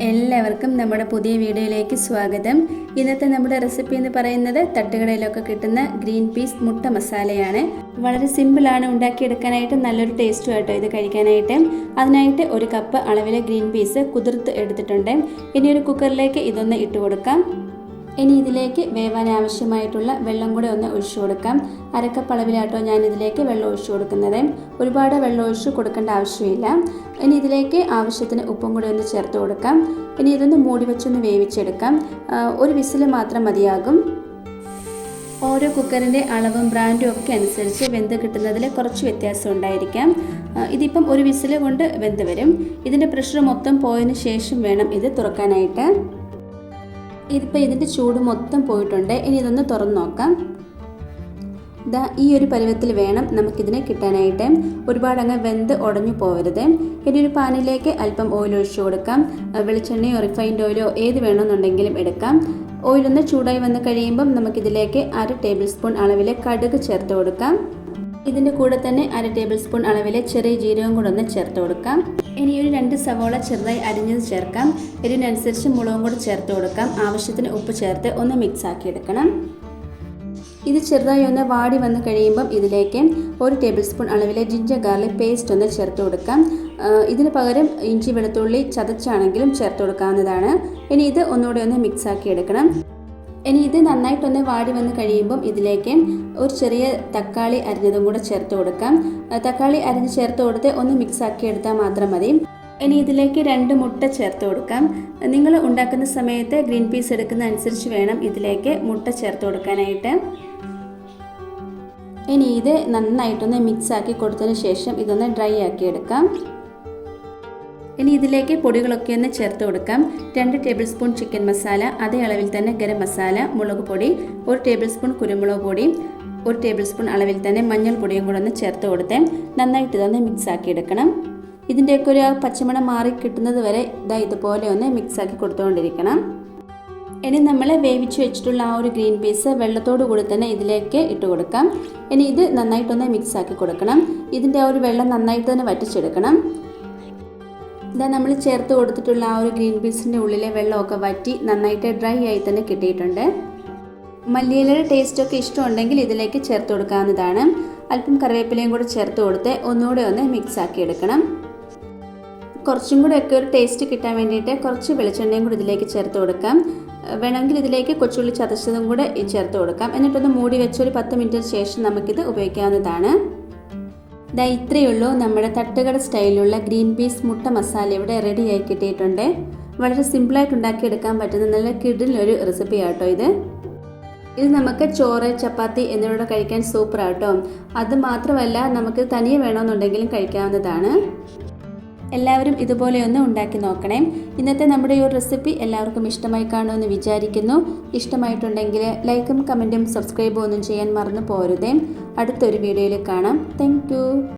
എല്ലാവർക്കും നമ്മുടെ പുതിയ വീഡിയോയിലേക്ക് സ്വാഗതം. ഇന്നത്തെ നമ്മുടെ റെസിപ്പി എന്ന് പറയുന്നത് തട്ടുകടയിലൊക്കെ കിട്ടുന്ന ഗ്രീൻ പീസ് മുട്ട മസാലയാണ്. വളരെ സിമ്പിളാണ് ഉണ്ടാക്കിയെടുക്കാനായിട്ട്, നല്ലൊരു ടേസ്റ്റും ആട്ടോ ഇത് കഴിക്കാനായിട്ട്. അതിനായിട്ട് ഒരു കപ്പ് അളവിലെ ഗ്രീൻ പീസ് കുതിർത്ത് എടുത്തിട്ടുണ്ട്. ഇനി ഒരു കുക്കറിലേക്ക് ഇതൊന്ന് ഇട്ട് കൊടുക്കാം. ഇനി ഇതിലേക്ക് വേവാൻ ആവശ്യമായിട്ടുള്ള വെള്ളം കൂടെ ഒന്ന് ഒഴിച്ചു കൊടുക്കാം. അരക്കപ്പ് അളവിലാട്ടോ ഞാൻ ഇതിലേക്ക് വെള്ളം ഒഴിച്ചു കൊടുക്കുന്നത്. ഒരുപാട് വെള്ളം ഒഴിച്ചു കൊടുക്കേണ്ട ആവശ്യമില്ല. ഇനി ഇതിലേക്ക് ആവശ്യത്തിന് ഉപ്പും കൂടെ ഒന്ന് ചേർത്ത് കൊടുക്കാം. ഇനി ഇതൊന്ന് മൂടി വെച്ചൊന്ന് വേവിച്ചെടുക്കാം. ഒരു വിസിൽ മാത്രം മതിയാകും. ഓരോ കുക്കറിൻ്റെ അളവും ബ്രാൻഡും ഒക്കെ അനുസരിച്ച് വെന്ത് കിട്ടുന്നതിൽ കുറച്ച് വ്യത്യാസം ഉണ്ടായിരിക്കാം. ഇതിപ്പം ഒരു വിസിൽ കൊണ്ട് വെന്ത് വരും. ഇതിൻ്റെ പ്രഷർ മൊത്തം പോയതിന് ശേഷം വേണം ഇത് തുറക്കാനായിട്ട്. ഇതിപ്പോൾ ഇതിൻ്റെ ചൂട് മൊത്തം പോയിട്ടുണ്ട്. ഇനി ഇതൊന്ന് തുറന്ന് നോക്കാം. ഈ ഒരു പരുവത്തിൽ വേണം നമുക്കിതിനെ കിട്ടാനായിട്ട്. ഒരുപാട് അങ്ങ് വെന്ത് ഉടഞ്ഞു പോകരുത്. ഇനി ഒരു പാനിലേക്ക് അല്പം ഓയിൽ ഒഴിച്ചു കൊടുക്കാം. വെളിച്ചെണ്ണയോ റിഫൈൻഡ് ഓയിലോ ഏത് വേണമെന്നുണ്ടെങ്കിലും എടുക്കാം. ഓയിലൊന്ന് ചൂടായി വന്ന് കഴിയുമ്പം നമുക്കിതിലേക്ക് 1/2 ടേബിൾ സ്പൂൺ അളവിൽ കടുക് ചേർത്ത് കൊടുക്കാം. ഇതിൻ്റെ കൂടെ തന്നെ 1/2 ടേബിൾ സ്പൂൺ അളവിൽ ചെറിയ ജീരകം കൂടെ ഒന്ന് ചേർത്ത് കൊടുക്കാം. ഇനി ഒരു 2 സവോള ചെറുതായി അരിഞ്ഞത് ചേർക്കാം. എരിവിനനുസരിച്ച് മുളകും കൂടെ ചേർത്ത് കൊടുക്കാം. ആവശ്യത്തിന് ഉപ്പ് ചേർത്ത് ഒന്ന് മിക്സ് ആക്കി എടുക്കണം. ഇത് ചെറുതായി ഒന്ന് വാടി വന്ന് കഴിയുമ്പം ഇതിലേക്ക് 1 ടേബിൾ സ്പൂൺ അളവിലെ ജിഞ്ചർ ഗാർലിക് പേസ്റ്റ് ഒന്ന് ചേർത്ത് കൊടുക്കാം. ഇതിന് പകരം ഇഞ്ചി വെളുത്തുള്ളി ചതച്ചാണെങ്കിലും ചേർത്ത് കൊടുക്കാവുന്നതാണ്. ഇനി ഇത് ഒന്നുകൂടെ ഒന്ന് മിക്സ് ആക്കി എടുക്കണം. ഇനി ഇത് നന്നായിട്ടൊന്ന് വാടി വന്ന് കഴിയുമ്പം ഇതിലേക്ക് ഒരു ചെറിയ തക്കാളി അരിഞ്ഞതും കൂടെ ചേർത്ത് കൊടുക്കാം. തക്കാളി അരിഞ്ഞ് ചേർത്ത് കൊടുത്ത് ഒന്ന് മിക്സ് ആക്കി എടുത്താൽ മാത്രം മതി. ഇനി ഇതിലേക്ക് 2 മുട്ട ചേർത്ത് കൊടുക്കാം. നിങ്ങൾ ഉണ്ടാക്കുന്ന സമയത്ത് ഗ്രീൻ പീസ് എടുക്കുന്ന അനുസരിച്ച് വേണം ഇതിലേക്ക് മുട്ട ചേർത്ത് കൊടുക്കാനായിട്ട്. ഇനി ഇത് നന്നായിട്ടൊന്ന് മിക്സ് ആക്കി കൊടുത്തതിന് ശേഷം ഇതൊന്ന് ഡ്രൈ ആക്കി എടുക്കാം. ഇനി ഇതിലേക്ക് പൊടികളൊക്കെ ഒന്ന് ചേർത്ത് കൊടുക്കാം. 2 ടേബിൾ സ്പൂൺ ചിക്കൻ മസാല, അതേ അളവിൽ തന്നെ ഗരം മസാല, മുളക് പൊടി, 1 ടേബിൾ സ്പൂൺ കുരുമുളക് പൊടി, 1 ടേബിൾ സ്പൂൺ അളവിൽ തന്നെ മഞ്ഞൾപ്പൊടിയും കൂടെ ഒന്ന് ചേർത്ത് കൊടുത്ത് നന്നായിട്ട് ഇതൊന്ന് മിക്സ് ആക്കി എടുക്കണം. ഇതിൻ്റെയൊക്കെ ഒരു പച്ചമണം മാറി കിട്ടുന്നത് വരെ ഇതുപോലെ ഒന്ന് മിക്സ് ആക്കി കൊടുത്തുകൊണ്ടിരിക്കണം. ഇനി നമ്മൾ വേവിച്ച് വെച്ചിട്ടുള്ള ആ ഒരു ഗ്രീൻ പീസ് വെള്ളത്തോടു കൂടി തന്നെ ഇതിലേക്ക് ഇട്ട് കൊടുക്കാം. ഇനി ഇത് നന്നായിട്ടൊന്ന് മിക്സ് ആക്കി കൊടുക്കണം. ഇതിൻ്റെ ആ ഒരു വെള്ളം നന്നായിട്ട് തന്നെ വറ്റിച്ചെടുക്കണം. നമ്മൾ ചേർത്ത് കൊടുത്തിട്ടുള്ള ആ ഒരു ഗ്രീൻ പീസിൻ്റെ ഉള്ളിലെ വെള്ളമൊക്കെ വറ്റി നന്നായിട്ട് ഡ്രൈ ആയി തന്നെ കിട്ടിയിട്ടുണ്ട്. മല്ലിയിലയുടെ ടേസ്റ്റൊക്കെ ഇഷ്ടമുണ്ടെങ്കിൽ ഇതിലേക്ക് ചേർത്ത് കൊടുക്കാവുന്നതാണ്. അല്പം കറിവേപ്പിലയും കൂടെ ചേർത്ത് കൊടുത്ത് ഒന്നുകൂടെ ഒന്ന് മിക്സ് ആക്കി എടുക്കണം. കുറച്ചും കൂടെ ഒക്കെ ഒരു ടേസ്റ്റ് കിട്ടാൻ വേണ്ടിയിട്ട് കുറച്ച് വെളിച്ചെണ്ണയും കൂടി ഇതിലേക്ക് ചേർത്ത് കൊടുക്കാം. വേണമെങ്കിൽ ഇതിലേക്ക് കൊച്ചുള്ളി ചതച്ചതും കൂടെ ചേർത്ത് കൊടുക്കാം. എന്നിട്ടൊന്ന് മൂടി വെച്ചൊരു 10 മിനിറ്റിന് ശേഷം നമുക്കിത് ഉപയോഗിക്കാവുന്നതാണ്. ഇത്രയേ ഉള്ളൂ. നമ്മുടെ തട്ടുകട സ്റ്റൈലിലുള്ള ഗ്രീൻ പീസ് മുട്ട മസാല ഇവിടെ റെഡി ആയി കിട്ടിയിട്ടുണ്ട്. വളരെ സിമ്പിളായിട്ട് ഉണ്ടാക്കിയെടുക്കാൻ പറ്റുന്ന നല്ല കിടിലൊരു റെസിപ്പി ആട്ടോ ഇത്. ഇത് നമുക്ക് ചോറ്, ചപ്പാത്തി എന്നിവയോടെ കഴിക്കാൻ സൂപ്പർ ആട്ടോ. അത് മാത്രമല്ല, നമുക്ക് തനിയെ വേണമെന്നുണ്ടെങ്കിലും കഴിക്കാവുന്നതാണ്. എല്ലാവരും ഇതുപോലെ ഒന്ന് ഉണ്ടാക്കി നോക്കണേ. ഇന്നത്തെ നമ്മുടെ ഈ ഒരു റെസിപ്പി എല്ലാവർക്കും ഇഷ്ടമായി കാണുമെന്ന് വിചാരിക്കുന്നു. ഇഷ്ടമായിട്ടുണ്ടെങ്കിൽ ലൈക്കും കമൻറ്റും സബ്സ്ക്രൈബും ഒന്നും ചെയ്യാൻ മറന്നു പോരുതേ. അടുത്തൊരു വീഡിയോയിൽ കാണാം. Thank you.